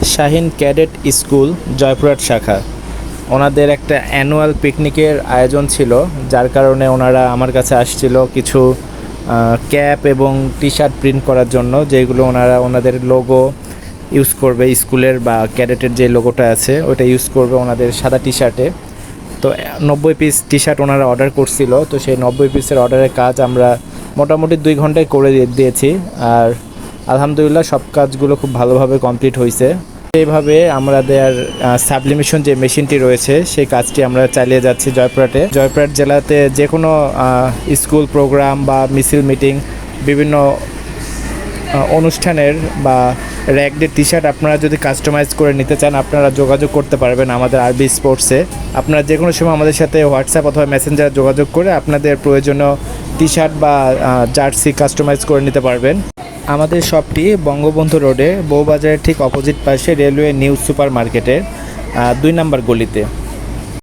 Shahin cadet school Joypurhat শাখা ওনাদের একটা অ্যানুয়াল পিকনিকের আয়োজন ছিল, যার কারণে ওনারা আমার কাছে আসছিল কিছু ক্যাপ এবং টি শার্ট প্রিন্ট করার জন্য, যেগুলো ওনারা ওনাদের লোগো ইউজ করবে, স্কুলের বা ক্যাডেটের যে লোগোটা আছে ওটা ইউজ করবে ওনাদের সাদা টি শার্টে। তো 90 পিস টি শার্ট ওনারা অর্ডার করছিল, তো সেই 90 পিসের অর্ডারের কাজ আমরা মোটামুটি 2 ঘন্টায় করে দিয়েছি। আর আলহামদুলিল্লাহ সব কাজগুলো খুব ভালোভাবে কমপ্লিট হয়েছে। এইভাবে আমাদের সাবলিমেশন যে মেশিনটি রয়েছে সেই কাজটি আমরা চালিয়ে যাচ্ছি জয়পুরহাট জেলাতে যে কোনো স্কুল প্রোগ্রাম বা মিছিল মিটিং, বিভিন্ন অনুষ্ঠানের বা র্যাগডের টি শার্ট আপনারা যদি কাস্টমাইজ করে নিতে চান, আপনারা যোগাযোগ করতে পারবেন আমাদের আরবি স্পোর্টসে। আপনারা যে কোনো সময় আমাদের সাথে হোয়াটসঅ্যাপ অথবা মেসেঞ্জারে যোগাযোগ করে আপনাদের প্রয়োজনীয় টি শার্ট বা জার্সি কাস্টমাইজ করে নিতে পারবেন। আমাদের শপটি বঙ্গবন্ধু রোডে বউবাজারের ঠিক অপোজিট পাশে রেলওয়ে নিউ সুপার মার্কেটের 2 নম্বর গলিতে।